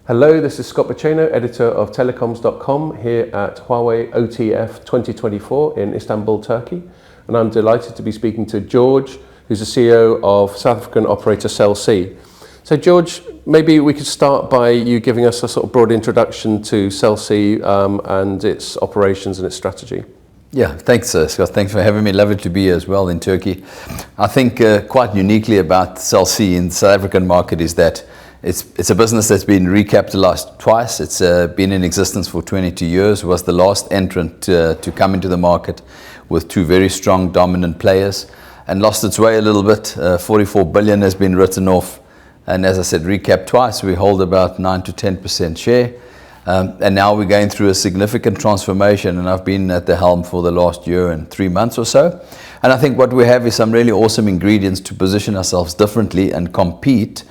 Hello, this is Scott Baceno, editor of telecoms.com here at Huawei OTF 2024 in Istanbul, Turkey. And I'm delighted to be speaking to George, who's the CEO of South African operator Cell C. So George, maybe we could start by you giving us a sort of broad introduction to Cell C and its operations and its strategy. Yeah, thanks Scott. Thanks for having me. Lovely to be here as well in Turkey. I think quite uniquely about Cell C in the South African market is that it's a business that's been recapitalized twice. It's been in existence for 22 years, was the last entrant to come into the market with two very strong dominant players, and lost its way a little bit. 44 billion has been written off, and as I said, recapped twice. We hold about 9 to 10% share. And now we're going through a significant transformation, and I've been at the helm for the last year and 3 months or so. And I think what we have is some really awesome ingredients to position ourselves differently and compete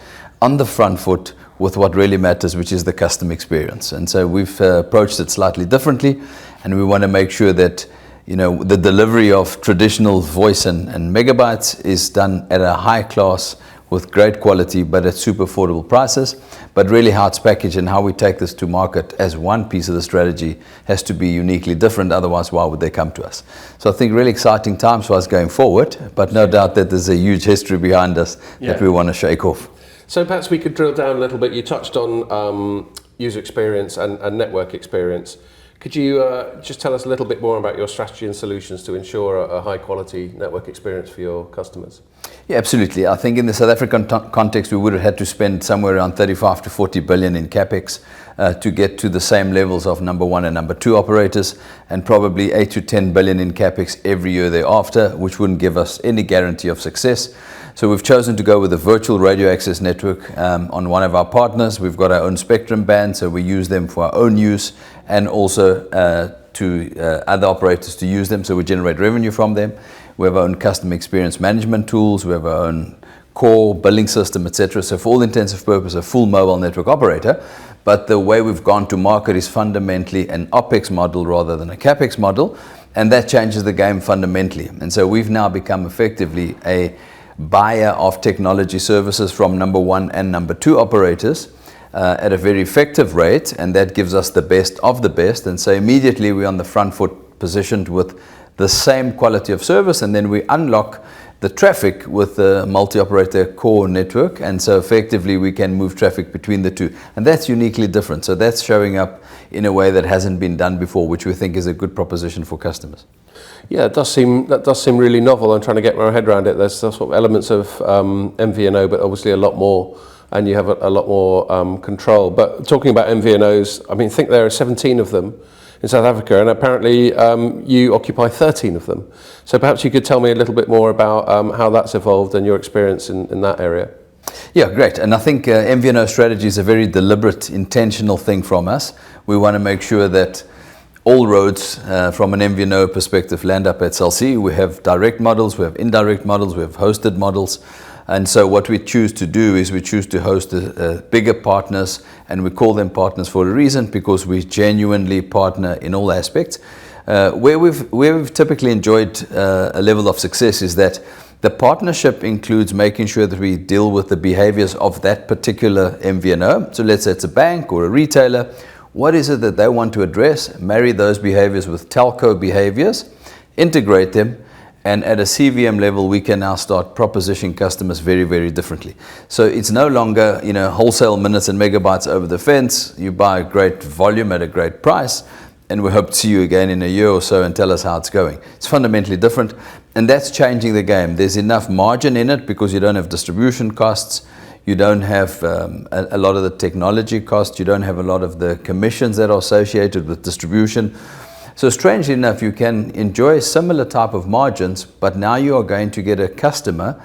on the front foot with what really matters, which is the customer experience. And so we've approached it slightly differently, and we want to make sure that the delivery of traditional voice and megabytes is done at a high class with great quality, but at super affordable prices. But really how it's packaged and how we take this to market as one piece of the strategy has to be uniquely different. Otherwise, why would they come to us? So I think really exciting times for us going forward, but no doubt that there's a huge history behind us that we want to shake off. So perhaps we could drill down a little bit. You touched on user experience and network experience. Could you just tell us a little bit more about your strategy and solutions to ensure a high quality network experience for your customers? Yeah, absolutely. I think in the South African context, we would have had to spend somewhere around 35 to 40 billion in capex to get to the same levels of number one and number two operators, and probably 8 to 10 billion in capex every year thereafter, which wouldn't give us any guarantee of success. So we've chosen to go with a virtual radio access network on one of our partners. We've got our own spectrum band, so we use them for our own use, and also to other operators to use them, so we generate revenue from them. We have our own customer experience management tools, we have our own core billing system, etc. So for all intents and purposes, a full mobile network operator. But the way we've gone to market is fundamentally an OPEX model rather than a CAPEX model, and that changes the game fundamentally. And so we've now become effectively a buyer of technology services from number one and number two operators at a very effective rate, and that gives us the best of the best. And so immediately we're on the front foot, positioned with the same quality of service, and then we unlock the traffic with the multi-operator core network, and so effectively we can move traffic between the two, and that's uniquely different. So that's showing up in a way that hasn't been done before, which we think is a good proposition for customers. Yeah, that does seem really novel. I'm trying to get my head around it. There's sort of elements of MVNO, but obviously a lot more, and you have a lot more control. But talking about MVNOs, I think there are 17 of them in South Africa, and apparently you occupy 13 of them. So perhaps you could tell me a little bit more about how that's evolved and your experience in that area. Yeah, great. And I think MVNO strategy is a very deliberate, intentional thing from us. We want to make sure that all roads from an MVNO perspective land up at Cell C. We have direct models, we have indirect models, we have hosted models. And so what we choose to do is we choose to host bigger partners, and we call them partners for a reason, because we genuinely partner in all aspects. Where we've typically enjoyed a level of success is that the partnership includes making sure that we deal with the behaviors of that particular MVNO. So let's say it's a bank or a retailer. What is it that they want to address? Marry those behaviors with telco behaviors, integrate them, and at a CVM level, we can now start propositioning customers very, very differently. So it's no longer, wholesale minutes and megabytes over the fence. You buy a great volume at a great price, and we hope to see you again in a year or so and tell us how it's going. It's fundamentally different, and that's changing the game. There's enough margin in it because you don't have distribution costs. You don't have a lot of the technology costs. You don't have a lot of the commissions that are associated with distribution. So strangely enough, you can enjoy a similar type of margins, but now you are going to get a customer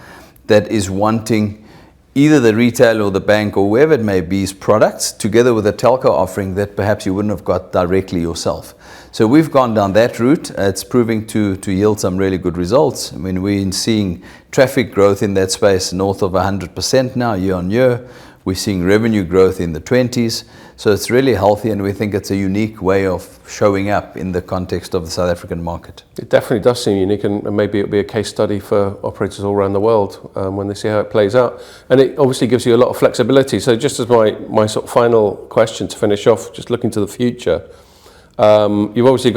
that is wanting either the retail or the bank or wherever it may be's products together with a telco offering that perhaps you wouldn't have got directly yourself. So we've gone down that route. It's proving to yield some really good results. We're seeing traffic growth in that space north of 100% now year on year. We're seeing revenue growth in the 20s. So it's really healthy, and we think it's a unique way of showing up in the context of the South African market. It definitely does seem unique, and maybe it'll be a case study for operators all around the world when they see how it plays out. And it obviously gives you a lot of flexibility. So just as my sort of final question to finish off, just looking to the future, you've obviously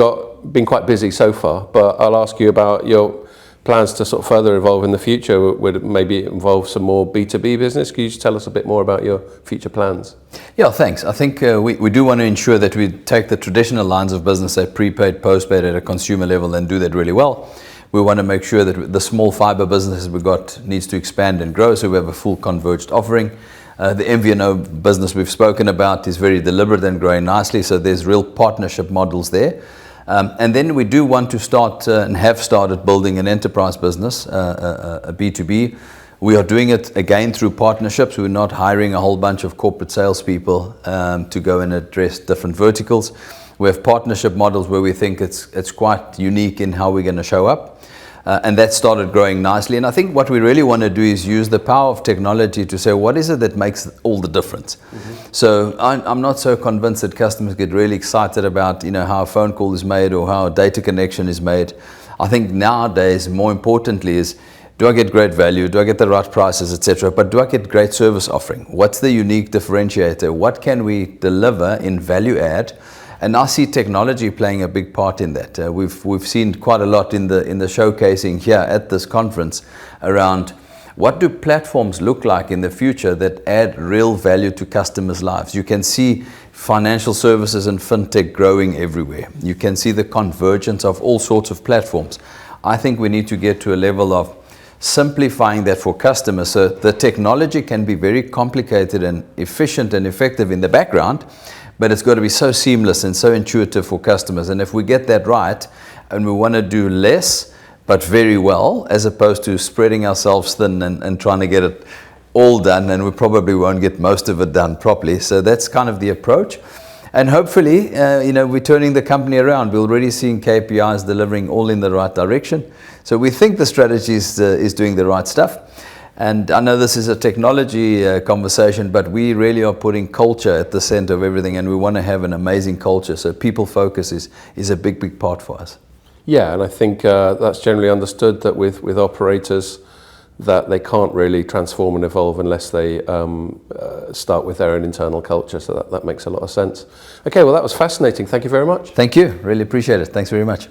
been quite busy so far, but I'll ask you about your plans to sort of further evolve in the future. Would it maybe involve some more B2B business? Can you just tell us a bit more about your future plans? Yeah, thanks. I think we do want to ensure that we take the traditional lines of business, say prepaid, postpaid at a consumer level, and do that really well. We want to make sure that the small fiber businesses we've got needs to expand and grow, so we have a full converged offering. The MVNO business we've spoken about is very deliberate and growing nicely, so there's real partnership models there. And then we do want to start and have started building an enterprise business, a B2B. We are doing it again through partnerships. We're not hiring a whole bunch of corporate salespeople to go and address different verticals. We have partnership models where we think it's quite unique in how we're going to show up. And that started growing nicely. And I think what we really want to do is use the power of technology to say, what is it that makes all the difference? Mm-hmm. So I'm not so convinced that customers get really excited about, how a phone call is made or how a data connection is made. I think nowadays, more importantly, is do I get great value? Do I get the right prices, etc.? But do I get great service offering? What's the unique differentiator? What can we deliver in value add? And I see technology playing a big part in that. We've seen quite a lot in the showcasing here at this conference around what do platforms look like in the future that add real value to customers' lives. You can see financial services and fintech growing everywhere. You can see the convergence of all sorts of platforms. I think we need to get to a level of simplifying that for customers, so the technology can be very complicated and efficient and effective in the background, but it's got to be so seamless and so intuitive for customers. And if we get that right, and we want to do less but very well, as opposed to spreading ourselves thin and trying to get it all done, and we probably won't get most of it done properly. So that's kind of the approach. And hopefully, we're turning the company around. We're already seeing KPIs delivering all in the right direction. So we think the strategy is doing the right stuff. And I know this is a technology conversation, but we really are putting culture at the center of everything, and we want to have an amazing culture. So people focus is a big, big part for us. Yeah, and I think that's generally understood that with operators, that they can't really transform and evolve unless they start with their own internal culture. So that makes a lot of sense. Okay, well, that was fascinating. Thank you very much. Thank you. Really appreciate it. Thanks very much.